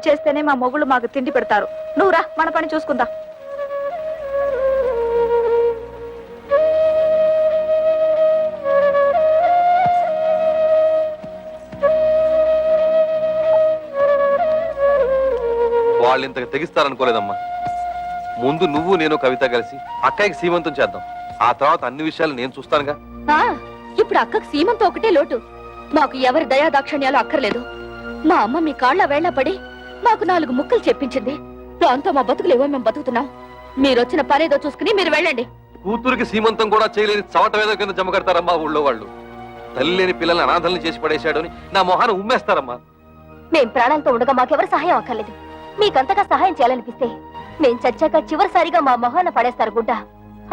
చేస్తేనే మా మొగుళ్ళు మాకు తిండి పెడతారు. నువ్వు రా, మన పని చూసుకుందాం. వాళ్ళు ఇంతకు తెగిస్తారనుకోలేదమ్మా. ముందు నువ్వు నేను కవిత కలిసి అక్కయ్యకి సీమంతం చేద్దాం. ఆ తర్వాత అన్ని విషయాలు నేను చూస్తానుగా. ఇప్పుడు అక్కకు సీమంతం ఒకటే లోటు. మాకు ఎవరి దయాదాక్షణ్యాలు అక్కర్లేదు. మా అమ్మ మీ కాళ్ల వేళ్ల పడి మాకు 4 ముక్కలు చెప్పించింది. దాంతో మా బతుకులేవో మేము బతుకుతున్నాం. మీరొచ్చిన పనేదో చూసుకుని మీరు వెళ్ళండి. కూతురికి సీమంతం కూడా చేయలేని చవట వేద కింద జమ కడతారమ్మా ఊళ్ళో వాళ్ళు. తల్లి లేని పిల్లల్ని అనాథల్ని చేసి పడేశాడు అని నా మొహాన ఉమ్మేస్తారమ్మా. మేం ప్రాణాలతో ఉండగా మాకెవరు సహాయం అక్కర్లేదు. మీకంతగా సహాయం చేయాలనిపిస్తే మేం చచ్చాక చివరిసారిగా మా మొహాన పడేస్తారు గుడ్డ.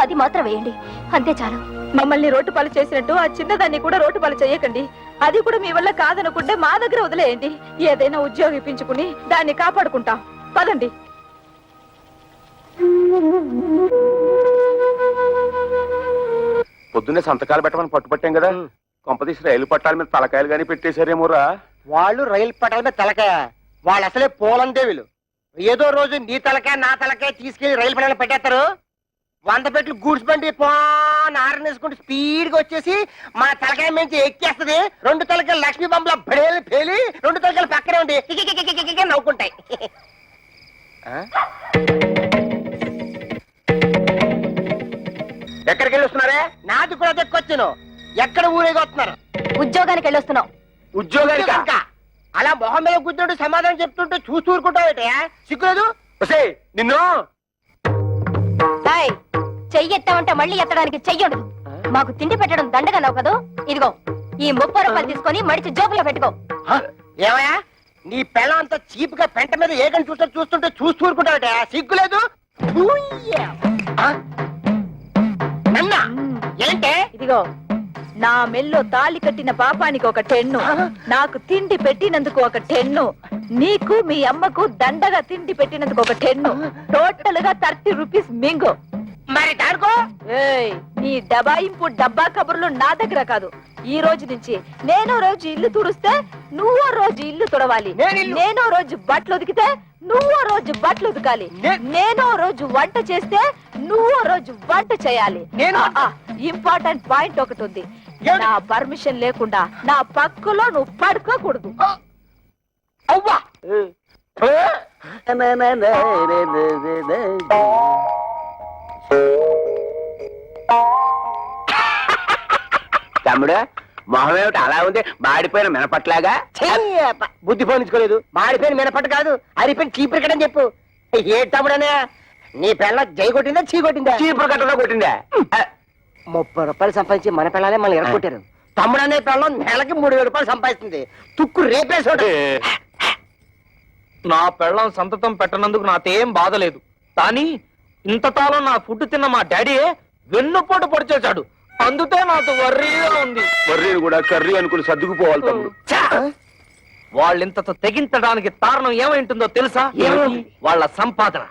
అది మాత్రం వేయండి, అంతే చాలు. మమ్మల్ని రోడ్డు పాలు చేసినట్టు ఆ చిన్నదాన్ని కూడా రోడ్డు పాలు చేయకండి. అది కూడా మీ వల్ల కాదనుకుంటే మా దగ్గర వదిలేయండి. ఏదైనా ఉద్యోగం ఇప్పించుకుని దాన్ని కాపాడుకుంటాం. పదండి. పొద్దున్నే సంతకాలు పెట్టమని పట్టుపట్టాం కదా, కొంపతీసి రైలు పట్టాల మీద తలకాయలు గానీ పెట్టేశారేమోరా. వాళ్ళు రైలు పట్టాల మీద తలకాయ, వాళ్ళు అసలే పోలందేవులు. ఏదో రోజు నీ తలకాయ నా తలకాయ తీసుకెళ్లి రైలు పట్టాల పెట్టేస్తారు. 100 పెట్లు గూడ్స్ బండి ఆరనేసుకుంటూ స్పీడ్ గా వచ్చేసి మా తలకాయ మించి ఎక్కేస్తది. 2 తలకాయలు లక్ష్మీ బొమ్మల బడేలు పేలి 2 తలకాయలు పక్కనే ఉండి నవ్వుకుంటాయి. ఎక్కడికి వెళ్ళి వస్తున్నారే? నాది కూడా దక్కొచ్చాను. ఎక్కడ ఊరేగి వస్తున్నారు? ఉద్యోగానికి వెళ్ళొస్తున్నాం. ఉద్యోగానికి అలా మొహం మీద కూర్చుంటూ సమాధానం చెప్తుంటే చూస్తూ ఊరుకుంటావు. సిగ్గులేదు? నిన్ను చెయ్యి ఎత్తామంటే మళ్ళీ ఎత్తడానికి చెయ్యడు. మాకు తిండి పెట్టడం దండగన్నావు కదా, ఇదిగో ఈ 30 రూపాయలు తీసుకొని మడిచి జోబులో పెట్టుకో. ఏమయ్యా, నీ పెళ్ళం అంతా చీప్ గా పెంట మీద ఏకని చూస్తుంటే చూస్తూ ఊరుకుంటావట. సిగ్గులేదు? ఏంటే? ఇదిగో నా మెల్లో తాళి కట్టిన పాపానికి ఒక 10, నాకు తిండి పెట్టినందుకు ఒక 10, నీకు మీ అమ్మకు దండగా తిండి పెట్టినందుకు ఒక 10, టోటల్ గా 30 రూపీస్ మింగు. మరి దాడుకో. నీ దబాయింపు డబ్బా కబుర్లు నా దగ్గర కాదు. ఈ రోజు నుంచి నేనో రోజు ఇల్లు తుడిస్తే నువ్వో రోజు ఇల్లు తుడవాలి. నేనో రోజు బట్టలు ఉతికితే నువ్వో రోజు బట్టలు ఉతకాలి. నేనో రోజు వంట చేస్తే నువ్వో రోజు వంట చేయాలి. ఇంపార్టెంట్ పాయింట్ ఒకటి ఉంది. నా పర్మిషన్ లేకుండా నా పక్కలో నువ్వు పడుకోకూడదు. అవ్వా తమ్ముడు, మొహం ఏమిటి అలా ఉంది? మాడిపోయిన మినపట్లాగా. బుద్ధి పోనించుకోలేదు. మాడిపోయిన మినపట్టు కాదు, అరిపోయిన చీపురు కట్టని చెప్పు. ఏ తమ్ముడనే, నీ పిల్ల జై కొట్టిందా చీ కొట్టిందా? చీపురు కట్టలో కొట్టిందా? 30 రూపాయలు సంపాదించి మన పిల్లలే మళ్ళీ ఎరగొట్టారు. తమ్ముడనే పిల్లం నెలకి 3000 రూపాయలు సంపాదిస్తుంది. తుక్కు రేపేసాడు. నా పెళ్ళం సంతతం పెట్టనందుకు నాకేం బాధలేదు. కానీ ఇంతకాలం నా ఫుడ్ తిన్న మా డాడీయే వెన్నుపోటు పొడిచేశాడు. అందుకే నాకు వర్రీగా ఉంది. వర్రీని కూడా కర్రీ అనుకుని సర్దుకుపోవాలి తమ్ముడు. వాళ్ళింతతో తెగించడానికి కారణం ఏమైంటుందో తెలుసా? వాళ్ళ సంపాదన.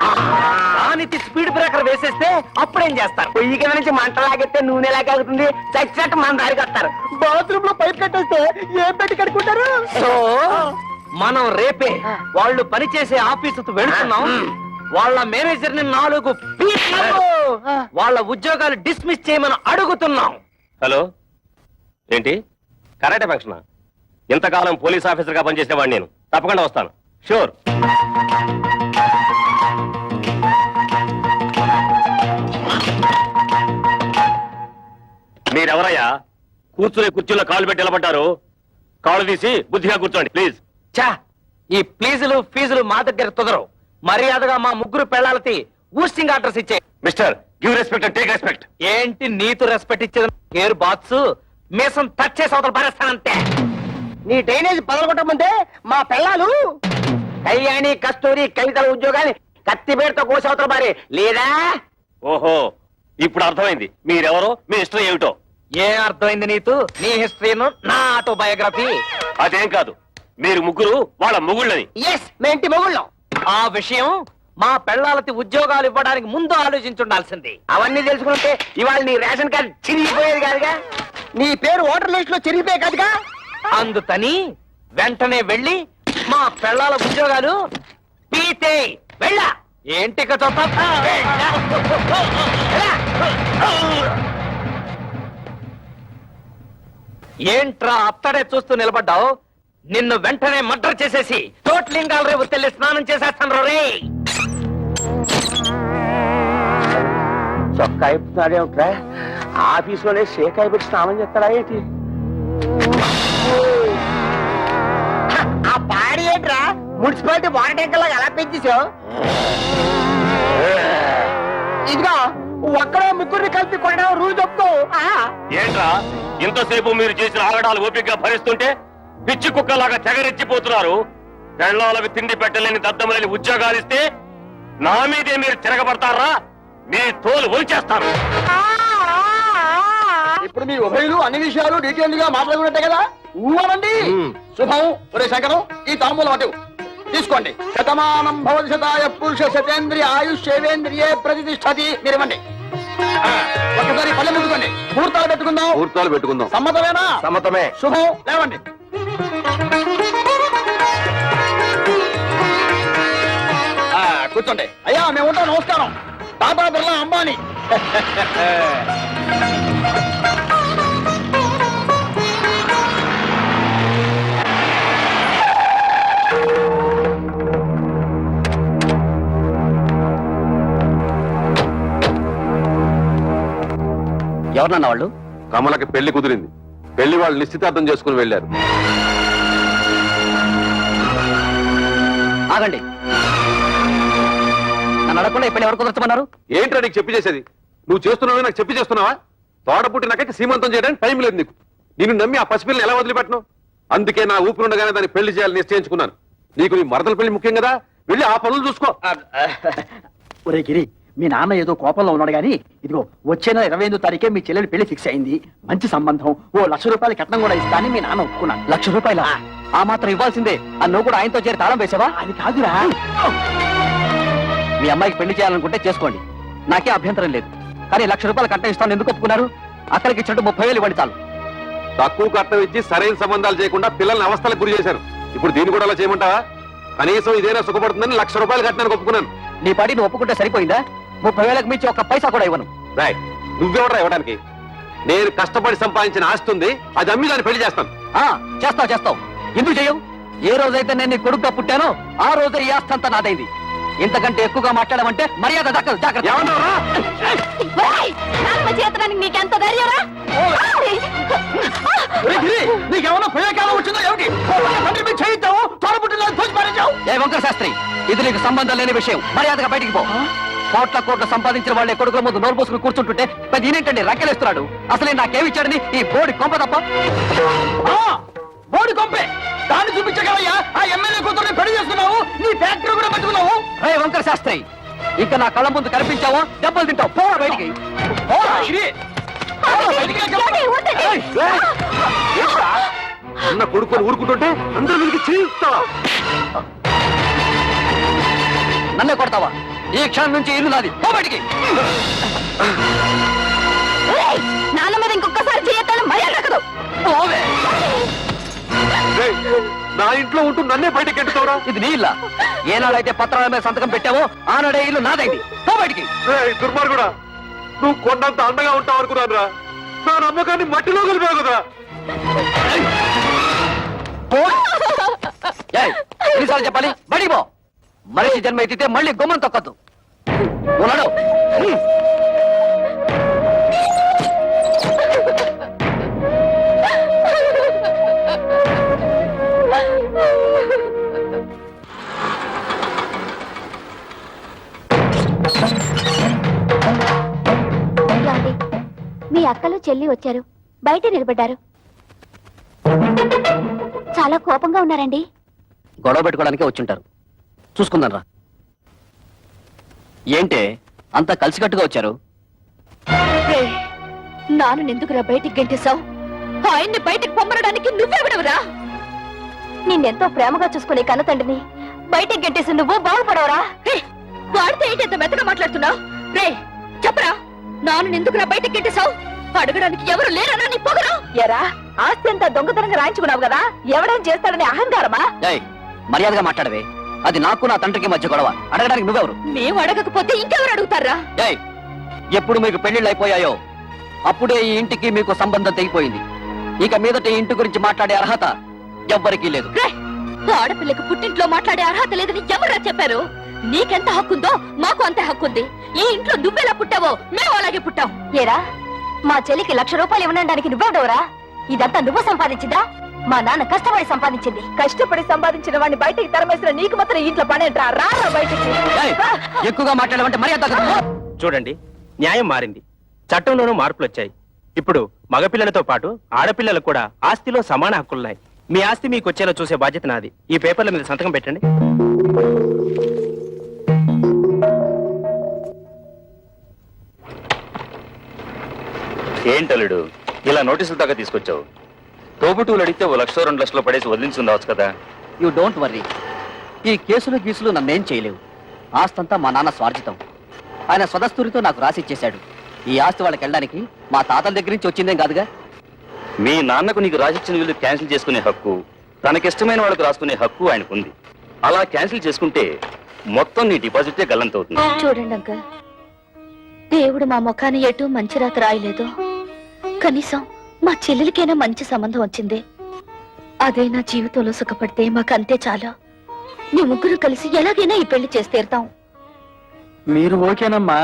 దానికి స్పీడ్ బ్రేకర్ వేసేస్తే అప్పుడేం చేస్తారు? పొయ్యి కింద నుంచి మంట లాగెత్తే నూనె లాగలుగుతుంది. చచ్చినట్టు మన దారికి వస్తారు. బాత్రూమ్ లో పైప్ కట్టేస్తే ఏం పెట్టి కడుక్కుంటారు? సో మనం రేపే వాళ్ళు పనిచేసే ఆఫీసుకు వెళుతున్నాం. వాళ్ళ మేనేజర్ ని 4 వాళ్ళ ఉద్యోగాలు డిస్మిస్ చేయమని అడుగుతున్నాం. హలో, ఏంటి కరాటే ఫంక్షనా? ఇంతకాలం పోలీస్ ఆఫీసర్ గా పనిచేసేవాడిని నేను. తప్పకుండా వస్తాను, షూర్. మీరెవరయ్యా? కూర్చునే కుర్చీలో కాళ్ళు పెట్టి నిలబడ్డారు. కాళ్ళు తీసి బుద్ధిగా కూర్చోండి ప్లీజ్. చా, ఈ ప్లీజులు ఫీజులు మా దగ్గర కుదరవు. మర్యాదగా మా 3 పెళ్ళాలకి ఊస్టింగ్ ఆర్డర్స్ ఇచ్చే. Mister, give respect and take respect. ఏంటి నీతు రెస్పెక్ట్ ఇచ్చేది? ఎయిర్ బాత్స్ మీసం టచ్ చేసి అవతల పరేస్తానంతే. నీ డ్రైనేజ్ పదలగొట్టమంటే మా పిల్లలు కళ్యాణి, కస్తూరి, కవితల ఉద్యోగాన్ని కత్తిపేటతో కోసవతల మారి లేదా? ఓహో, ఇప్పుడు అర్థమైంది మీరెవరో, మీ హిస్టరీ ఏమిటో. ఏం అర్థమైంది నీతు? నీ హిస్టరీను, నా ఆటోబయోగ్రఫీ. అదేం కాదు, మీరు 3 వాళ్ళ మొగుళ్ళని. ఎస్, మీ ఇంటి మొగుళ్ళం. ఆ విషయం మా పెళ్ళాలకి ఉద్యోగాలు ఇవ్వడానికి ముందు ఆలోచించుండాల్సింది. అవన్నీ తెలుసుకుంటే ఇవాళ నీ రేషన్ కార్డు చిరిగిపోయేది కాదుగా, నీ పేరు ఓటర్ లిస్ట్ లో చిరిగిపోయే కాదుగా. అందుకని వెంటనే వెళ్ళి మా పెళ్ళాల ఉద్యోగాలు పీతే వెళ్ళా ఏంటి ఇక చూస్తా ఏంట్రా అత్తడే చూస్తూ నిలబడ్డావు నిన్ను వెంటనే మర్డర్ చేసేసి తోట్లింగాల రేపు తెల్లి స్నానం చేసేస్తాను రే చొక్కా అయిపోతున్నాడేమిట్రా ఆఫీసులోనే షేక్ అయిపోయి స్నానం చేస్తాడా ఏంటి? ఆ పాడి ఏంట్రా మున్సిపాలిటీ వాటర్ ట్యాంకర్ లాగా ఎలా పెంచేసావు? ఇదిగో ఒక్కడే ముగ్గురిని కలిపి కొనడం రూల్ చెప్తూ ఏంట్రా ఇంతసేపు మీరు చేసిన ఆగడాలు ఓపికగా భరిస్తుంటే పిచ్చి కుక్కలాగా తెగరెచ్చిపోతున్నారు. పెళ్ళాలకు తిండి పెట్టలేని దద్దమలేని ఉద్యోగాలు ఇస్తే నా మీదే మీరు తిరగబడతారా? మీ తోలు ఒలిచేస్తాను. ఇప్పుడు మీ ఉభయులు అన్ని విషయాలు డీటెయిల్ గా మాట్లాడుకున్నట్టే కదా? ఊవనండి. శుభం. ఒరే శంకరం, ఈ తాంబూలం అటు తీసుకోండి. శతమానం భవతి శతాయ పురుష శతేంద్రియ ఆయుష్ సేవేంద్రియే ప్రతిష్టతి. మీరు ఇవ్వండి. ఒకసారి పల్లె ముట్టుకోండి. ముహూర్తాలు పెట్టుకుందాం. ముహూర్తాలు పెట్టుకుందాం. సమ్మతమేనా? సమ్మతమే. శుభం. లేవండి. కూర్చోండి. అయ్యా మేము ఉంటాం. నమస్కారం. టాటా బిర్లా అంబానీ. ఎవరన్నా వాళ్ళు? కమలకి పెళ్లి కుదిరింది. పెళ్లి వాళ్ళు నిశ్చితార్థం చేసుకుని వెళ్ళారు. ఆగండి. నన్ను అడగకుండా ఇప్పుడు ఎవరు కుదరచమన్నారు? ఏంట్రా నీకు చెప్పి చేసేది? నువ్వు చేస్తున్నావు నాకు చెప్పి చేస్తున్నావా? తోడ పుట్టినాక సీమంతం చేయడానికి టైం లేదు నీకు. నిన్ను నమ్మి ఆ పసిపిల్లని ఎలా వదిలిపెట్టను? అందుకే నా ఊపిరి ఉండగానే దాన్ని పెళ్లి చేయాలని నిశ్చయించుకున్నాను. నీకు నీ మరదల పెళ్లి ముఖ్యం కదా, వెళ్ళి ఆ పనులు చూసుకో. ఒరే గిరి, మీ నాన్న ఏదో కోపంలో ఉన్నాడు గానీ ఇదిగో వచ్చే నెల 28వ తారీఖే మీ చెల్లెలి పెళ్లి ఫిక్స్ అయింది. మంచి సంబంధం. ఓ ₹1,00,000 కట్నం కూడా ఇస్తా అని మీ నాన్న ఒప్పుకున్నాను. ₹1,00,000? ఆ మాత్రం ఇవ్వాల్సిందే. నువ్వు కూడా ఆయనతో చేరి తాళం వేసావా? అది కాదురా. మీ అమ్మాయికి పెళ్లి చేయాలనుకుంటే చేసుకోండి, నాకే అభ్యంతరం లేదు. కానీ ₹1,00,000 కట్నం ఇస్తాను ఎందుకు ఒప్పుకున్నారు? అక్కడికి ఇచ్చినట్టు 30,000 ఇవ్వండి చాలు. తక్కువ కట్నం ఇచ్చి సరైన సంబంధాలు చేయకుండా పిల్లల్ని అవస్థలకు గురి చేశాను. ఇప్పుడు దీన్ని కూడా అలా చేయమంటావా? కనీసం ఇదేనా సుఖపడుతుందని ₹1,00,000 కట్టానికి ఒప్పుకున్నాను. నీ పాటి నువ్వు ఒప్పుకుంటే సరిపోయిందా? 30,000కి మించి ఒక్క పైసా కూడా ఇవ్వను. రాయ్, నువ్వెవడరా ఇవ్వడానికి? నేను కష్టపడి సంపాదించిన ఆస్తి ఉంది, అది అమ్మి దాన్ని పెళ్లి చేస్తాను. చేస్తావు. ఎందుకు చేయవు? ఏ రోజైతే నేను నీ కొడుకుగా పుట్టానో ఆ రోజే ఈ ఆస్తి అంతా నాదైంది. ఇంతకంటే ఎక్కువగా మాట్లాడమంటే మర్యాద దక్కదు. జాగ్రత్త. ఏమన్నావురా? నీకెంత ధైర్యరా? నీకేమన్నా ప్రయోగాలు వచ్చిందో ఏమిటి? చేయిద్దావు తోడబుట్టిన తోచి పారేశావు. ఏ వంకర శాస్త్రి, ఇది నీకు సంబంధం లేని విషయం. మర్యాదగా బయటికి పో. కోట్ల సంపాదించిన వాళ్ళే కొడుకుల ముందు నోరు పోసుకుని కూర్చుంటుంటే పెద్ద ఈయనేంటండి రక్కెలేస్తున్నాడు. అసలే నాకేమిచ్చాడని ఈ బోడి కొంప తప్ప. బోడి కొంపే దాన్ని చూపించగలయ్యా. ఆ ఎమ్మెల్యే కూతుర్ని పెళ్లి చేసుకున్నావు, నీ ఫ్యాక్టరీ కూడా పట్టుకున్నావు. రే వంకర శాస్త్రి, ఇక నా కళ్ళ ముందు కనిపించావో దెబ్బలు తింటావు. పోరా బయటికి. అన్న కొడుకుని ఊరుకుంటుంటే అందరూ వీరికి చేయిస్తావా? నన్నే కొడతావా? ఈ క్షణం నుంచి ఇల్లు నాది. పో బయటికి. నాన్న మీద ఇంకొకసారి చేయొద్దని మర్యాద దక్కదు. పోవే. రేయ్, నా ఇంట్లో ఉంటూ నన్నే బయటకి ఎట్టుతావురా? ఇది నీ ఇల్లా? ఏనాడైతే పత్రాల మీద సంతకం పెట్టావో ఆనాడే ఇల్లు నాదైంది. పో బయటికి. దుర్మార్గుడా, నువ్వు కొండంత అండగా ఉంటావు అనుకున్నాను రా. నా నమ్మకాన్ని మట్టిలో కలిపావు కదా. ఎన్నిసార్లు చెప్పాలి? బడికి పో. మనిషి జన్మ ఎత్తితే మళ్ళీ గుమ్మం తొక్కద్దు. ఉన్నాడు. మీ అక్కలు చెల్లి వచ్చారు, బయట నిలబడ్డారు. చాలా కోపంగా ఉన్నారండి. గొడవ పెట్టుకోవడానికే వచ్చుంటారు. చూసుకుందాం రా. ఏంటే అంతా కలిసికట్టుగా వచ్చారు? నాను ఎందుకురా బయటికి గెంటేశావు? ఆయన్ని బయటికి పొమ్మనడానికి నువ్వెవడవురా? నిన్నెంతో ప్రేమగా చూసుకునే కన్న తండ్రిని బయటికి గెంటేసి నువ్వు బాగుపడవరా? వాడితే ఏంటి ఎంత మెత్తగా మాట్లాడుతున్నావు? రే చెప్పరా, నాను ఎందుకురా బయటికి గెంటేశావు? అడగడానికి ఎవరు లేరనా నీ పొగరు? ఎరా, ఆస్తి అంతా దొంగతనంగా రాయించుకున్నావు కదా, ఎవడేం చేస్తాడని అహంకారమా? మర్యాదగా మాట్లాడవే. అది నాకు నా తండ్రికి మధ్య గొడవ. అడగడానికి నువ్వెవరు? మేము అడగకపోతే ఇంకెవరు అడుగుతారా? ఏయ్, ఎప్పుడు మీకు పెళ్లిళ్ళు అయిపోయాయో అప్పుడే ఈ ఇంటికి మీకు సంబంధం తెగిపోయింది. ఇక మీదట ఈ ఇంటి గురించి మాట్లాడే అర్హత ఎవ్వరికీ లేదు. రేయ్, ఆడపిల్లకి పుట్టింట్లో మాట్లాడే అర్హత లేదని ఎవరా చెప్పారు? నీకెంత హక్కుందో మాకు అంతే హక్కుంది. ఈ ఇంట్లో నువ్వెలా పుట్టావో మేము అలాగే పుట్టాం. ఏరా మా చెల్లికి 1,00,000 రూపాయలు ఇవ్వడానికి నువ్వెవడవరా? ఇదంతా నువ్వు సంపాదించిందా? మా నాన్న కష్టపడి సంపాదించింది. కష్టపడి సంపాదించిన వాడిని బయటికి తరమేసిన నీకు మాత్రం ఇంట్లో పనేంట్రా? రా బయటికి. ఏయ్, ఎక్కువగా మాట్లాడమంటే మర్యాద తగ్గదు. చూడండి, న్యాయం మారింది, చట్టంలోనూ మార్పులు వచ్చాయి. ఇప్పుడు మగపిల్లలతో పాటు ఆడపిల్లలకు కూడా ఆస్తిలో సమాన హక్కులున్నాయి. మీ ఆస్తి మీకు వచ్చేలా చూసే బాధ్యత నాది. ఈ పేపర్ల మీద సంతకం పెట్టండి. ఏంటలుడు ఇలా నోటీసులు దాకా తీసుకొచ్చావు? తోబుటూలు అడిగితే 1,00,000 2 లక్షలు పడేసి వదిలించుందావచ్చు కదా. You don't worry. ఈ కేసులు గీసులు నన్నేం చేయలేవు. ఆస్తంతా మా నాన్న స్వార్జితం. ఆయన స్వదస్తూరితో నాకు రాసిచ్చేశాడు. ఈ ఆస్తి వాళ్ళకి వెళ్ళడానికి మా తాతల దగ్గర నుంచి వచ్చిందేం కాదుగా. మీ నాన్నకు నీకు రాసిచ్చిన వీళ్ళు క్యాన్సిల్ చేసుకునే హక్కు, తనకిష్టమైన వాళ్ళకు రాసుకునే హక్కు ఆయనకుంది. అలా క్యాన్సిల్ చేసుకుంటే మొత్తం నీ డిపాజిటే గల్లంతవుతుంది. చూడండి అంకల్, దేవుడు మా ముఖాన్ని ఎటు మంచి రాత రాయలేదు. కనీసం మా చెల్లెలికైనా మంచి సంబంధం వచ్చింది. అదే నా జీవితంలో సుఖపడితే మాకంతే చాలు. మీ ముగ్గురు కలిసి ఎలాగైనా ఈ పెళ్లి చేసి తీరుతాం. మీరు ఓకేనమ్మా,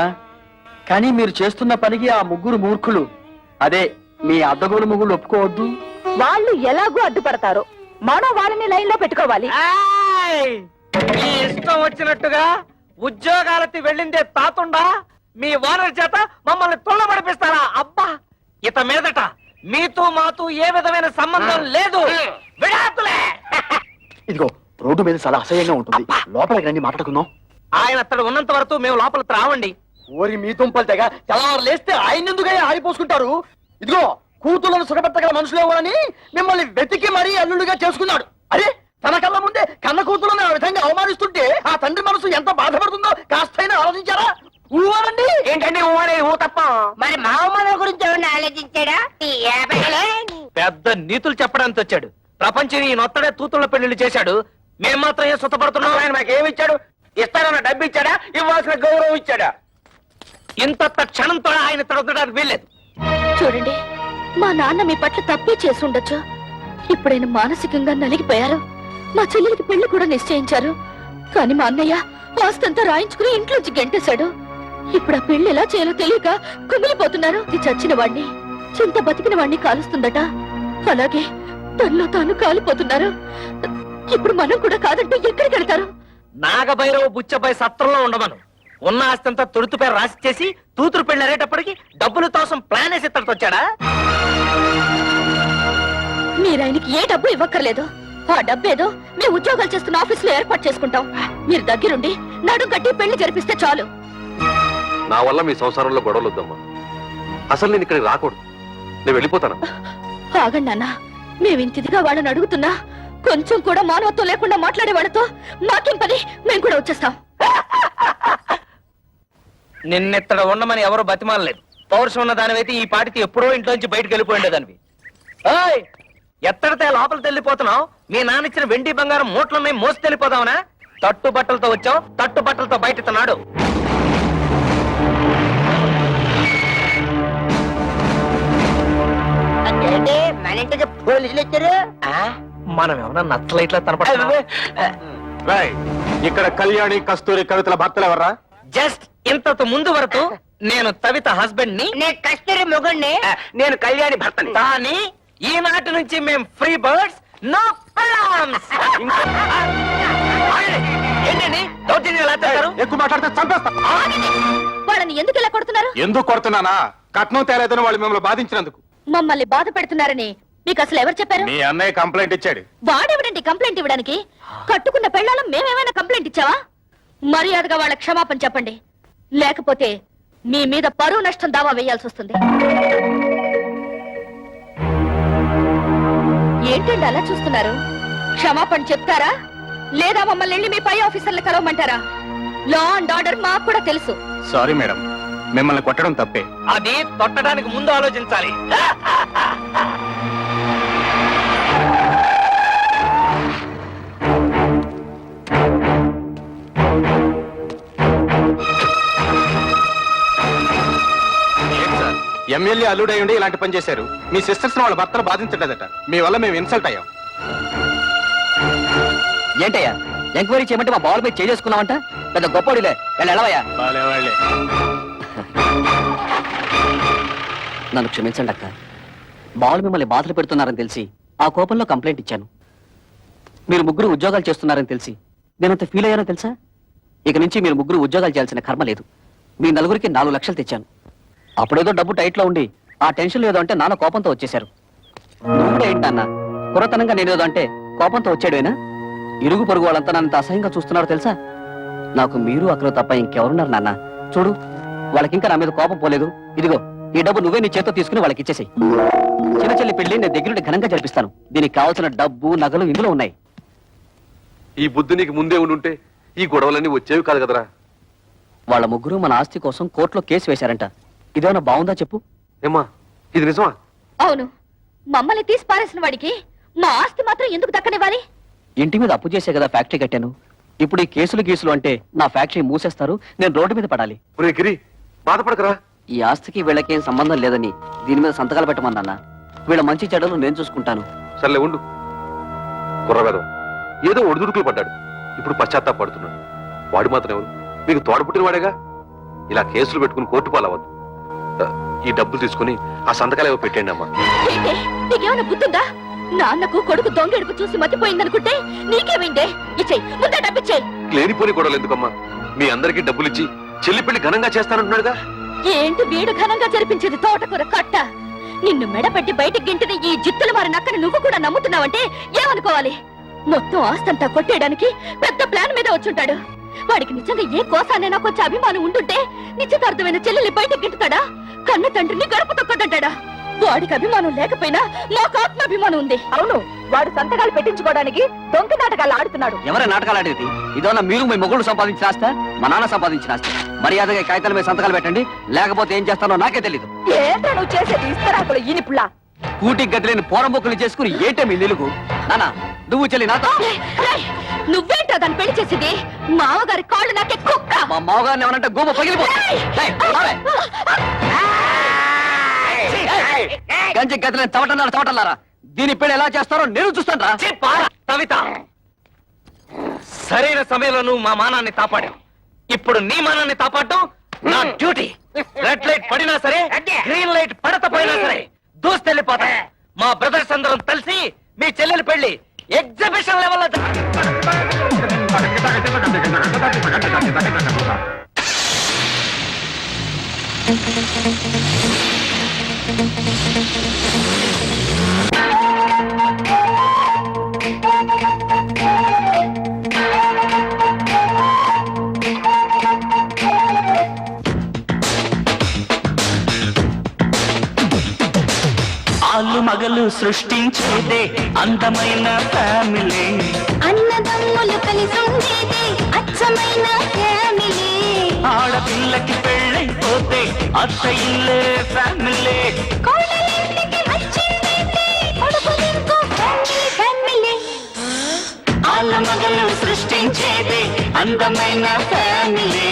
కానీ మీరు చేస్తున్న పనికి ఆ ముగ్గురు మూర్ఖులు, అదే మీ అద్దగోలు ముగ్గురు ఒప్పుకోవద్దు. వాళ్ళు ఎలాగూ అడ్డుపడతారు. మనం వాళ్ళని లైన్ లో పెట్టుకోవాలి. మీ ఇష్టం వచ్చినట్టుగా ఉద్యోగాలకి వెళ్ళిందే తాతుండా మీ ఓనర్ చేత మమ్మల్ని తుళ్ళబడిపిస్తారా? అబ్బా, ఇత మీదట మీతో మాతో ఏ విధమైన సంబంధం లేదు. విడాకులే. ఇదిగో రోడ్డు మీద చాలా అసహ్యంగా ఉంటుంది. లోపలికి రండి, మాట్లాడుకుందాం. ఆయన అతడు ఉన్నంత వరకు మేము లోపలికి రావండి. ఓరి మీ దుంపలు తెగ తెల్లవారు లేస్తే ఆయన ఎందుకయ్యా ఆరిపోసుకుంటారు? ఇదిగో కూతుళ్ళను సుఖపెట్టగల మనుషులు ఎవరని మిమ్మల్ని వెతికి మరీ అల్లుడిగా చేసుకున్నాడు. అరే, తన కళ్ళ ముందే కన్న కూతుళ్ళని ఆ విధంగా అవమానిస్తుంటే ఆ తండ్రి మనసు ఎంత బాధపడుతుందో కాస్తైనా ఆలోచించారా? ఊరండి. ఏంటండి ఊ తప్ప మరి మా అమ్మ గురించి ఎవరిని ఆలోచించాడా? పెద్ద నీతులు చెప్పడానికి వచ్చాడు. ప్రపంచం ఈ నొత్తడే తూతుల పెళ్లిళ్ళు చేశాడు. మేము మాత్రం ఏం సుతపడుతున్నాం? ఆయన మాకేమి ఇచ్చాడు? ఇస్తానన్న డబ్బు ఇచ్చాడా? ఇవ్వాల్సిన గౌరవం ఇచ్చాడా? ఇంత క్షణంతో ఆయన తొడగడానికి వీల్లేదు. చూడండి, మా నాన్న మీ పట్ల తప్పే చేసి ఉండొచ్చు. ఇప్పుడైనా మానసికంగా నలిగిపోయారు. మా చెల్లెలికి పెళ్లి కూడా నిశ్చయించారు. కానీ మా అన్నయ్య ఆస్తంతా రాయించుకుని ఇంట్లోంచి గెంటేశాడు. ఇప్పుడు ఆ పెళ్లి ఎలా చేయాలో తెలియక కుమిలిపోతున్నారు. ఇది చచ్చిన వాణ్ణి, చింత బతికిన వాణ్ణి కాలుస్తుందట. అలాగే తనలో తాను కాలిపోతున్నారు. ఇప్పుడు మనం కూడా కాదంటే ఎక్కడికి వెళ్తారు? నాగభైరవ బుచ్చపై సత్రంలో ఉండమను. ఉన్న ఆస్తంతా తొడుతుపై రాసిచ్చేసి తూతురు పెళ్లి అరేటప్పటికి డబ్బులు తోసం ప్లాన్ వేసి ఇత్తడితో వచ్చాడా? మీరాయనకి ఏ డబ్బు ఇవ్వక్కర్లేదు. ఆ డబ్బేదో మేము ఉద్యోగాలు చేస్తున్న ఆఫీసులో ఏర్పాటు చేసుకుంటాం. మీరు దగ్గరుండి నడుం కట్టి పెళ్లి జరిపిస్తే చాలు. నా వల్ల మీ సంసారంలో గొడవలు వద్దమ్మా. అసలు నేను ఇక్కడికి రాకూడదు. నేను వెళ్ళిపోతాను. ఆగండి నాన్న, మేమింతిదిగా వాళ్ళని అడుగుతున్నా కొంచెం కూడా మానవత్వం లేకుండా మాట్లాడే వాళ్ళతో మాకేం పని? మేము కూడా వచ్చేస్తాం. నిన్నెత్తడ ఉండమని ఎవరు బతిమాలలేదు. పౌరుషం ఉన్న దానివైతే ఈ పాటికి ఎప్పుడో ఇంట్లోంచి బయటకు వెళ్ళిపోయిండేదానివి. ఏయ్, ఎత్తడితే లోపలికి వెళ్ళిపోతున్నావు? మీ నాన్న ఇచ్చిన వెండి బంగారం మూట్లున్నాయి, మోసి వెళ్ళిపోదావునా? తట్టు బట్టలతో వచ్చావు, తట్టు బట్టలతో బయట నాడు. మన ఇంటికి పోలీసులు వచ్చారు. మనం ఏమన్నా నచ్చలైట్లా తనపడ. ఇక్కడ కళ్యాణి కస్తూరి కవితల భర్తలు ఎవర్రా? జస్ట్ ఇంతకు ముందు వరకు నేను తవిత హస్బెండ్ ని, నేను కస్తూరి మొగుణ్ణి. నేను కళ్యాణి భర్తని. కానీ ఈనాటి నుంచి మేము ఫ్రీ బర్డ్స్, నో ప్రాబ్లమ్స్. ఏంటండి దౌర్జన్యం ఎలా చేస్తారు? ఎక్కువ మాట్లాడితే చంపేస్తా. వాళ్ళని ఎందుకు ఇలా కొడుతున్నారు? ఎందుకు కొడుతున్నానా? కట్నం తేలేదని వాళ్ళు మిమ్మల్ని బాధించినందుకు. మమ్మల్ని బాధ పెడుతున్నారని మీకు అసలు ఎవరు చెప్పారు? మీ అన్నయ్య కంప్లైంట్ ఇచ్చాడు. వాడెవడండి కంప్లైంట్ ఇవ్వడానికి? కట్టుకున్న పెళ్ళాలం మేమేమైనా కంప్లైంట్ ఇచ్చావా? మర్యాదగా వాళ్ళ క్షమాపణ చెప్పండి, లేకపోతే మీ మీద పరువు నష్టం దావా వేయాల్సి వస్తుంది. ఏంటండి అలా చూస్తున్నారు? క్షమాపణ చెప్తారా లేదా మమ్మల్ని వెళ్ళి మీ పై ఆఫీసర్లు కలవమంటారా? లా అండ్ ఆర్డర్ మాకు కూడా తెలుసు. సారీ మేడం, మిమ్మల్ని కొట్టడం తప్పే. అది తొట్టడానికి ముందు ఆలోచించాలి. ఎమ్మెల్యే అల్లుడై ఉండి ఇలాంటి పని చేశారు. మీ సిస్టర్స్ వాళ్ళ భర్తలు బాధించలేదట. మీ వల్ల మేము ఇన్సల్ట్ అయ్యాం. ఏంటయ్యా ఎంక్వైరీ చేయమంటే మా బాల్ మీద చేసుకున్నావంట? పెద్ద గొప్పడిలే వెళ్ళవయ్యా. నన్ను క్షమించండి అక్క. బాల్ మిమ్మల్ని బాధలు పెడుతున్నారని తెలిసి ఆ కోపంలో కంప్లైంట్ ఇచ్చాను. మీరు ముగ్గురు ఉద్యోగాలు చేస్తున్నారని తెలిసి నేనంత ఫీల్ అయ్యానో తెలుసా? ఇక నుంచి మీరు ముగ్గురు ఉద్యోగాలు చేయాల్సిన కర్మ లేదు. మీ నలుగురికి 4 లక్షలు తెచ్చాను. అప్పుడేదో డబ్బు టైట్ లో ఉండి ఆ టెన్షన్ ఏదో అంటే నాన్న కోపంతో వచ్చేశారు. నువ్వు కూడా ఏంటన్నా కురతనంగా నేనేదో అంటే కోపంతో వచ్చాడేనా? ఇరుగు పొరుగు వాళ్ళంతా నన్ను అసహ్యంగా చూస్తున్నారో తెలుసా? నాకు మీరు అక్కడ తప్ప ఇంకెవరున్నారు నాన్న? చూడు, వాళ్ళకింకా నా మీద కోపం పోలేదు. ఇదిగో ఈ డబ్బు నువ్వే నీ చేత్తో తీసుకుని వాళ్ళకి ఇచ్చేసేయ్. చిన్న చెల్లి పెళ్లి నేను దగ్గరుండి ఘనంగా జరిపిస్తాను. దీనికి కావాల్సిన డబ్బు నగలు ఇందులో ఉన్నాయి. ఈ బుద్ధి నీకు ముందే ఉండుంటే ఈ గొడవలన్నీ వచ్చేవి కాదు కదరా. వాళ్ళ ముగ్గురు మన ఆస్తి కోసం కోర్టులో కేసు వేశారంట. ఇదేమన్నా బాగుందా చెప్పు? ఏమ్మా ఇది నిజమా? అవును, మమ్మల్ని తీసి పారేసిన వాడికి మా ఆస్తి మాత్రం ఎందుకు దక్కనివ్వాలి? ఇంటి మీద అప్పు చేసే కదా ఫ్యాక్టరీ కట్టాను. ఇప్పుడు ఈ కేసులు గీసులు అంటే నా ఫ్యాక్టరీ మూసేస్తారు, నేను రోడ్డు మీద పడాలి. ఒరే గిరి, బాధపడకరా. ఈ ఆస్తికి వీళ్ళకేం సంబంధం లేదని దీని మీద సంతకాలు పెట్టమన్నా. వీళ్ళ మంచి చెడ్డలు నేను చూసుకుంటాను. సర్లే ఉండు. కుర్రవేదం ఏదో ఒడిదుడుకులు పడ్డాడు, ఇప్పుడు పశ్చాత్తాపడుతున్నాడు. వాడు మాత్రం ఎవరు? మీకు తోడపుట్టిన వాడేగా. ఇలా కేసులు పెట్టుకుని కోర్టు పాలవద్దు. ఈ డబ్బులు తీసుకుని ఆ సంతకాలు ఏవో పెట్టండి అమ్మా. ఏంటే నీకేమైనా బుద్ధుందా? నాన్నకు కొడుకు దొంగెడుపు చూసి మతిపోయిందనుకుంటే నీకేమైందే? ఇచ్చేయి, ముందే డబ్బిచ్చేయి. లేనిపోని గొడవలు ఎందుకమ్మా? మీ అందరికీ డబ్బులు ఇచ్చి చెల్లి పెళ్లి ఘనంగా చేస్తానంటున్నాడుగా. ఏంటి వీడు ఘనంగా జరిపించేది తోటకూర కట్ట? నిన్ను మెడపెట్టి బయటికి గింటిన ఈ జిత్తులు మారి నక్కని నువ్వు కూడా నమ్ముతున్నావంటే ఏమనుకోవాలి? మొత్తం ఆస్తంతా కొట్టేయడానికి పెద్ద ప్లాన్ మీద వచ్చుంటాడు. వాడికి నిజంగా ఏ కోసానైనా కొంచెం అభిమానం ఉంటుంటే నిశ్చితార్థమైన చెల్లెల్ని బయటకు గింటుతాడా? కన్న తండ్రిని గడప తొక్కదంటాడా? వాడికి అభిమానం లేకపోయినా నాకు ఆత్మాభిమానం ఉంది. అవును, వాడు సంతకాలు పెట్టించుకోవడానికి దొంగ నాటకాలు ఆడుతున్నాడు. ఎవరే నాటకాలు ఆడేది? ఇదన్నా మీరు మీ మొగుళ్ళు సంపాదించిన ఆస్తి, మా నాన్న సంపాదించిన ఆస్తి. మర్యాదగా కాగితాల మీద సంతకాలు పెట్టండి, లేకపోతే ఏం చేస్తానో నాకే తెలీదు. ఏంటో నువ్వు చేసేది ఇస్తరాకులు ఈనిపుల్లా. కూటికి గదిలేని పోరంబొక్కులు చేసుకుని ఏంటే మీ నిలుగు? నానా నువ్వు చెల్లి నాతో. నువ్వేంటో దాన్ని పెళ్లి చేసింది? మామగారి కాళ్ళు నాకే కుక్క. మా మామగారిని ఏమనంటే గోమ పగిలిపోతుంది. గంజి గదిలేని చవటన్నారా? దీని పెళ్లి ఎలా చేస్తారో నేను చూస్తాను రా. కవిత, సరైన సమయంలో నువ్వు మా మానాన్ని కాపాడావు. ఇప్పుడు నీ మానాన్ని కాపాడటం నా డ్యూటీ. రెడ్ లైట్ పడినా సరే, గ్రీన్ లైట్ పడకపోయినా సరే దూస్తెళ్ళిపోతా. మా బ్రదర్స్ అందరం కలిసి మీ చెల్లెలి పెళ్లి ఎగ్జిబిషన్ లెవెల్లో ఆలు మగలు సృష్టించేదే అందమైన ఫ్యామిలీ. అన్నదమ్ములు కలిసి ఉండేదే అచ్చమైన ఫ్యామిలీ. ఆడపిల్లకి పెళ్ళైపోతే అత్త ఇల్లే ఫ్యామిలీ. కోడలింటికి వచ్చిందంటే కొడుకులింకో ఫ్యామిలీ. ఆలు మగలు సృష్టించేదే అందమైన ఫ్యామిలీ.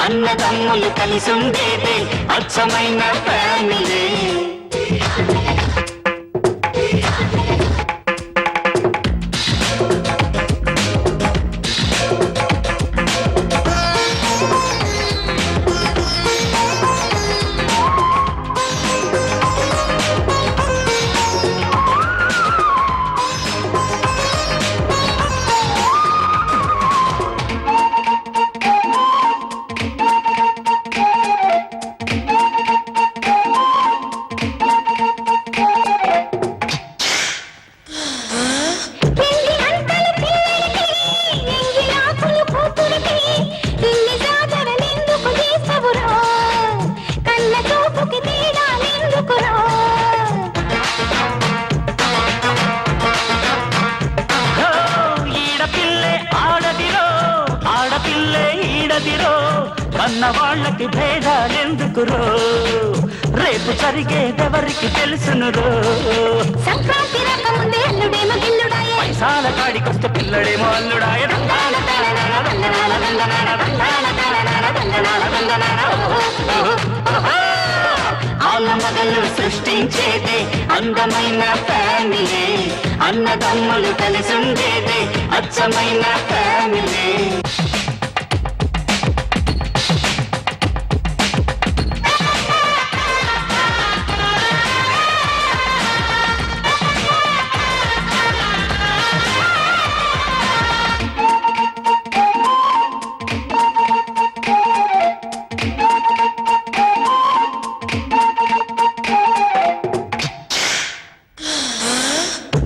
అన్నదమ్ములు కలిసి ఉండేదే అచ్చమైన ఫ్యామిలీ. కన్న వాళ్ళకి భేదాలెందుకురో, రేపు జరిగేదెవరికి తెలుసునురో. సంక్రాంతి రాకముందే అల్లుడేమో గిల్లుడాయే, పైసాల కాడికొస్తే పిల్లడేమో అల్లుడాయ. ఆలమ మగలు సృష్టించేదే అందమైన ఫ్యామిలీ అన్నదమ్ములు కలిసుండేదే అచ్చమైన ఫ్యామిలీ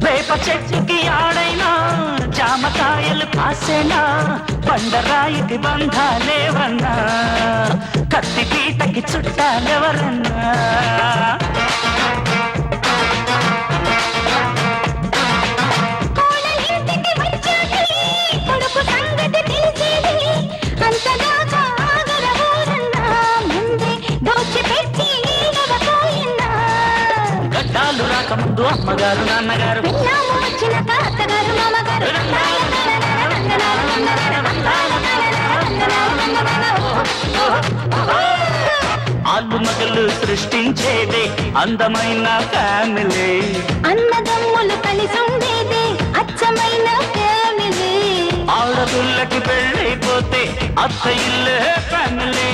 వేప చెట్టుకి ఆడైనా జామకాయలు కాసేనా బండరాయికి బంధాలేవన్నా కత్తి పీటకి చుట్టాలెవరన్నా గడ్డాలు రాకముందు అమ్మగారు నాన్నగారు ఆలు మగలు సృష్టించేదే అందమైన ఫ్యామిలీ అన్నదమ్ములు కలిసి ఉండేది అచ్చమైన ఫ్యామిలీ ఆడపిల్లకి పెళ్ళైపోతే అత్త ఇల్లే ఫ్యామిలీ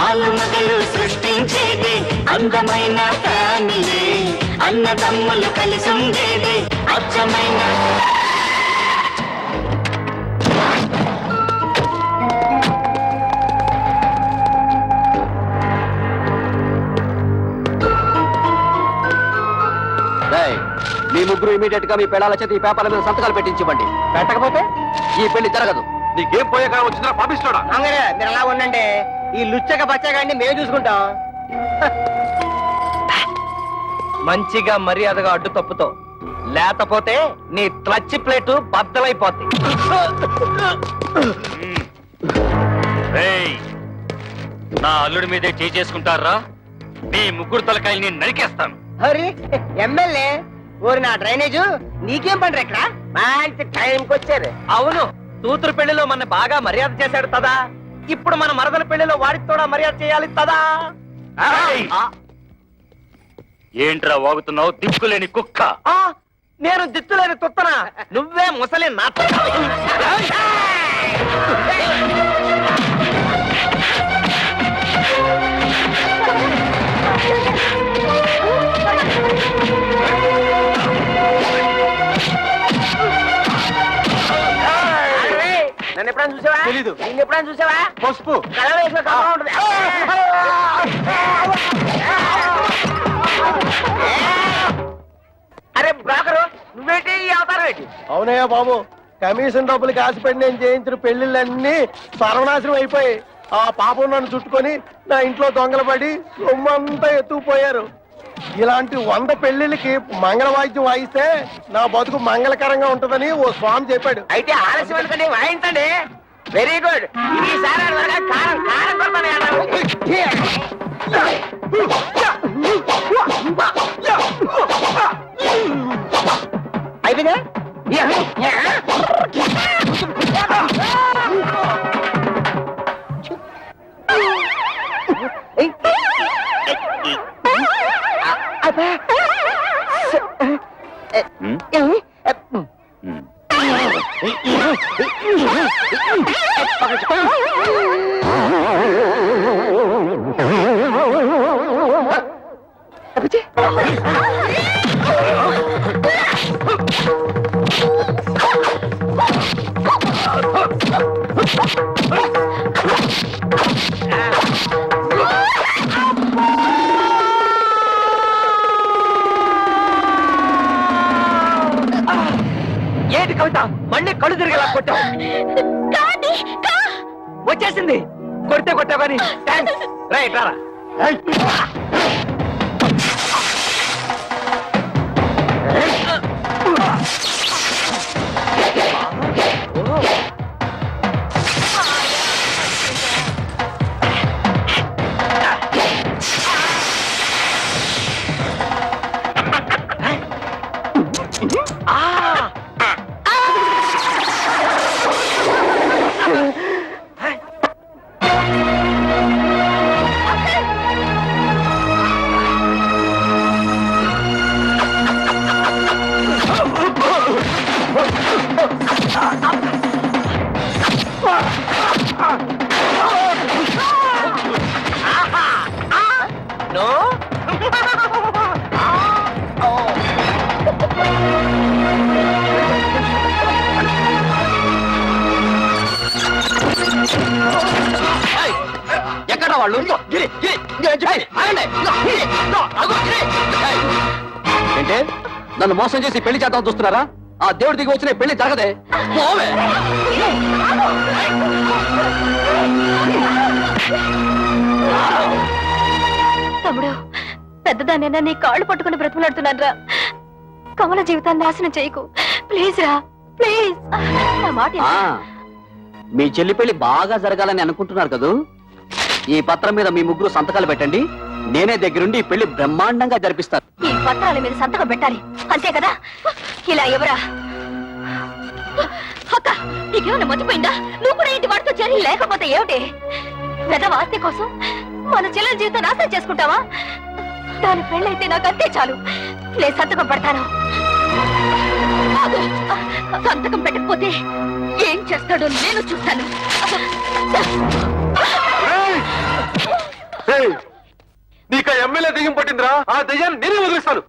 ఆలు మగలు సృష్టించేది అందమైన ఫ్యామిలీ అన్నదమ్ములు కలిసి ఉండేది అచ్చమైన మీ ముగ్గురు ఇమీడియట్ గా మీ పెళ్ళాల చేత ఈ పేపర్ల మీద సంతకాలు పెట్టించివ్వండి. పెట్టకపోతే ఈ పెళ్లి జరగదు. నీకేం పోయే కాలం వచ్చిందా పాపిస్తాడా? మామగారు మీరు అలా ఉండండి, ఈ లుచ్చక బచ్చగాడిని మేము చూసుకుంటాం. మంచిగా మర్యాదగా అడ్డు తప్పుతో లేకపోతే నీ క్లచ్ ప్లేటు బద్దలైపోద్ది. రేయ్, నా అల్లుడి మీదే చేసుకుంటారా? మీ ముగ్గురు తలకాయల్ని నరికేస్తాను. హరి ఎమ్మెల్యే ఓరి నా డ్రైనేజు నీకేం పండ్రు ఇక్కడ మంచి టైంకి వచ్చారు. అవును, కూతురు పెళ్లిలో మన బాగా మర్యాద చేశాడు తదా, ఇప్పుడు మన మరదల పెళ్లిలో వాడికి కూడా మర్యాద చేయాలి తదా. ఏయ్! ఏంట్రా వాగుతున్నావు దిక్కులేని కుక్క? ఆ, నేను దిత్తులేని తుత్తనా? నువ్వే ముసలి నాత. నన్ను ఎప్పుడైనా చూసావా? తెలీదు. నిన్ను ఎప్పుడైనా చూసావా? పసుపు కళ్ళ వేసిన కళ్ళ ఉంటుంది. అరే బ్రోకరు, నువ్వేంటి ఈ అవతారం ఏంటి? అవునయ్యా బాబు, కమిషన్ డబ్బులకి ఆశపడి నేను చేయించిన పెళ్లిళ్ళన్నీ సర్వనాశనం అయిపోయి ఆ పాపం నన్ను చుట్టుకొని నా ఇంట్లో దొంగలు పడి సొమ్మంతా ఎత్తుకుపోయారు. ఇలాంటి 100 పెళ్లిళ్ళకి మంగళ వాయిద్యం వాయిస్తే నా బతుకు మంగళకరంగా ఉంటుందని ఓ స్వామి చెప్పాడు. అయితే ఆలస్యం ఎందుకండి, వాయించండి. Very good. ఈసారి కారం కారం అయిపోయిందా? ఏంటి కవిత, మళ్ళీ కళ్ళు తిరిగేలా కొట్టావు? వచ్చేసింది. కొడితే కొట్టావు కానీ థ్యాంక్స్. రైట్ రారా. ఎక్కడ వాళ్ళు ఏంటే నన్ను మోసం చేసి పెళ్లి చేద్దాం చూస్తున్నారా? ఆ దేవుడి దిగి వచ్చిన పెళ్లి జరగదే. పోవే. తమ్ముడు, పెద్దదానైనా నీ కాళ్ళు పట్టుకుని బ్రతిమలాడుతున్నాను రా. కమల జీవితాన్ని నాశనం చేయకు ప్లీజ్ రా, ప్లీజ్. నా మాట విను. మీ చెల్లి పెళ్లి బాగా జరగాలని అనుకుంటున్నారు కదూ? ఈ పత్రం మీద మీ ముగ్గురు సంతకాలు పెట్టండి. నేనే దగ్గరుండి ఈ పెళ్లి బ్రహ్మాండంగా జరిపిస్తాను. ఈ పత్రాల మీద సంతకం పెట్టాలి అంతే కదా? ఇలా ఎవరా అక్క, నీకేమైనా మర్చిపోయిందా? నువ్వు కూడా ఇంటి వాడితో చేరి లేకపోతే ఏమిటి? పెద్ద ఆస్తి కోసం మన చెల్లెల జీవితం నాశనం చేసుకుంటావా? దాని పెళ్ళైతే నాకు అంతే చాలు. నేను సంతకం పెడతాను. ఆగు. సంతకం పెట్టకపోతే ఏం చేస్తాడో నేను చూస్తాను. నీకు ఎమ్మెల్యే దెయ్యం పట్టిందిరా. ఆ దెయ్యాన్ని నేనే వదిలిస్తాను.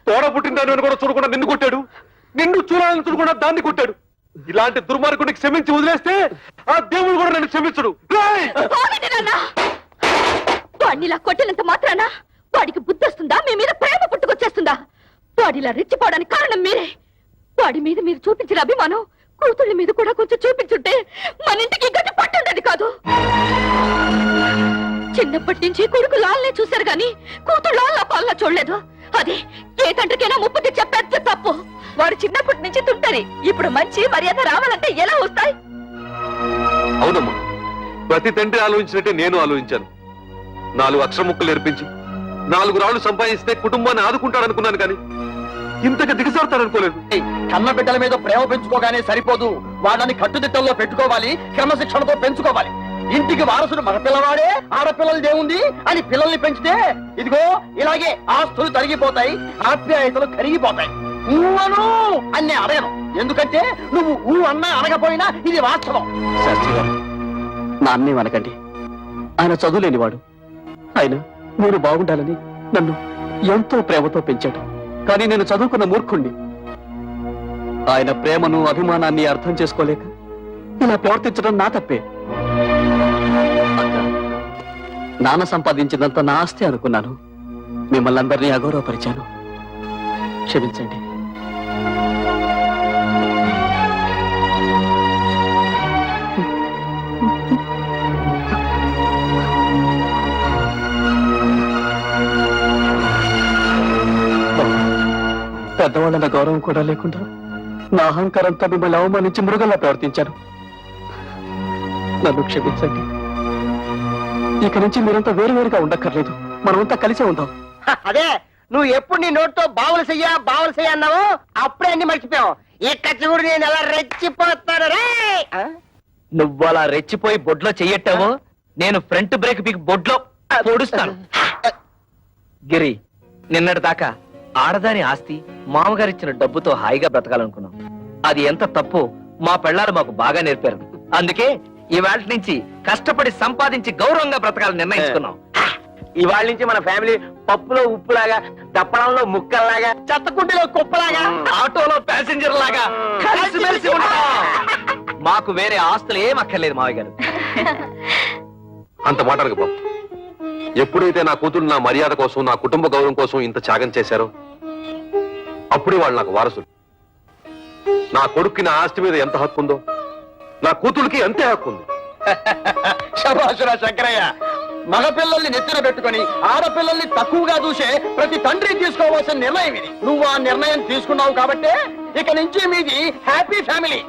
తోడ పుట్టిందని కూడా చూడకుండా నిన్ను కొట్టాడు. నిన్ను చూడాలని చూడకుండా దాన్ని కొట్టాడు. ఇలాంటి దుర్మార్గుడికి క్షమించి వదిలేస్తే ఆ దేవుడు కూడా నన్ను క్షమించడు. వాడినిలా కొట్టినంత మాత్రాన వాడికి బుద్ధి వస్తుందా? మీ మీద ప్రేమ పుట్టుకొచ్చేస్తుందా? వాడిలా రెచ్చిపోవడానికి కారణం మీరే. వాడి మీద మీరు చూపించిన అభిమానం కూతుళ్ళ మీద కూడా కొంచెం చూపించుంటే మన ఇంటికి గట్టి పట్టుండేది కాదు. చిన్నప్పటి నుంచి కొడుకు లాల్నే చూశారు గాని కూతురు లాల్లా పాల్లా చూడలేదు. అది ఏ తండ్రికైనా ముప్పు తెచ్చే పెద్ద తప్పు. వాడు చిన్నప్పటి నుంచి తుంటరి. ఇప్పుడు మంచి మర్యాద రావాలంటే ఎలా వస్తాయి? అవునమ్మా, ప్రతి తండ్రి ఆలోచించినట్టే నేను ఆలోచించాను. 4 అక్షర ముక్కలు నేర్పించి 4 రాళ్లు సంపాదిస్తే కుటుంబాన్ని ఆదుకుంటాడనుకున్నాను కానీ ఇంతగా దిగజారుతాడనుకోలేదు. కన్న బిడ్డల మీద ప్రేమ పెంచుకోగానే సరిపోదు. వాళ్ళని కట్టుదిట్టల్లో పెట్టుకోవాలి, క్రమశిక్షణతో పెంచుకోవాలి. ఇంటికి వారసుడు మగ పిల్లవాడే, ఆడపిల్లలదేముంది అని పిల్లల్ని పెంచితే ఇదిగో ఇలాగే ఆస్తులు తరిగిపోతాయి, ఆప్యాయతలు కరిగిపోతాయి. ఊహను అన్నీ అడగను, ఎందుకంటే నువ్వు ఊ అన్నా అనకపోయినా ఇది వాస్తవం. శాస్త్రి గారు, నా అన్నే అనకండి. ఆయన చదువులేనివాడు. ఆయన నేను బాగుండాలని నన్ను ఎంతో ప్రేమతో పెంచాడు. కానీ నేను చదువుకున్న మూర్ఖుణ్ణి. ఆయన ప్రేమను అభిమానాన్ని అర్థం చేసుకోలేక ఇలా ప్రవర్తించడం నా తప్పే. నాన్న సంపాదించినంత నా ఆస్తి అనుకున్నాను. మిమ్మల్ని అందరినీ అగౌరవపరిచాను. క్షమించండి. పెద్దవాళ్ళన్న గౌరవం కూడా లేకుండా నా అహంకారంతో మిమ్మల్ని అవమానించి మృగంలా ప్రవర్తించాను. నన్ను క్షమించండి. ఇక నుంచి మీరంతా వేరువేరుగా ఉండక్కర్లేదు. మనమంతా కలిసే ఉందాం. అదే నువ్వు ఎప్పుడు నీ నోటితో బావులు చెయ్య అన్నావు, అప్పుడే అన్ని మర్చిపోయావు. ఇక చూడు నేను ఎలా రెచ్చిపోతాను రే. నువ్వు అలా రెచ్చిపోయి బొడ్లో చెయ్యట్టావో నేను ఫ్రంట్ బ్రేక్ పీకి బొడ్లో పొడుస్తాను. గిరి, నిన్నటి దాకా ఆడదాని ఆస్తి మామగారిచ్చిన డబ్బుతో హాయిగా బ్రతకాలనుకున్నాం. అది ఎంత తప్పు మా పెళ్ళాలు మాకు బాగా నేర్పారు. అందుకే ఇవాళ నుంచి కష్టపడి సంపాదించి గౌరవంగా బ్రతకాలని నిర్ణయించుకున్నాం. ఇవాళ నుంచి మన ఫ్యామిలీ పప్పులో ఉప్పులాగా, దప్పడంలో ముక్కల్లాగా, చెత్తకుంటిలో కుప్పలాగా, ఆటోలో ప్యాసింజర్ లాగా కలిసిమెలిసి ఉంటాం. మాకు వేరే ఆస్తులు ఏం అక్కర్లేదు మావయ్య గారు. అంత మాట్లాడక బాబు. ఎప్పుడైతే నా కూతురు నా మర్యాద కోసం, నా కుటుంబ గౌరవం కోసం ఇంత త్యాగం చేశారో అప్పుడే వాళ్ళు నాకు వారసుడు. నా కొడుక్కి నా ఆస్తి మీద ఎంత హక్కు ఉందో నా కూతురికి అంతే హక్కు ఉంది. శభాషురా శంకరయ్య, మగపిల్లల్ని నెత్తిన పెట్టుకొని ఆడపిల్లల్ని తక్కువగా చూసే ప్రతి తండ్రి తీసుకోవాల్సిన నిర్ణయం ఇది. నువ్వు ఆ నిర్ణయం తీసుకున్నావు కాబట్టి ఇక నుంచి మీది హ్యాపీ ఫ్యామిలీ.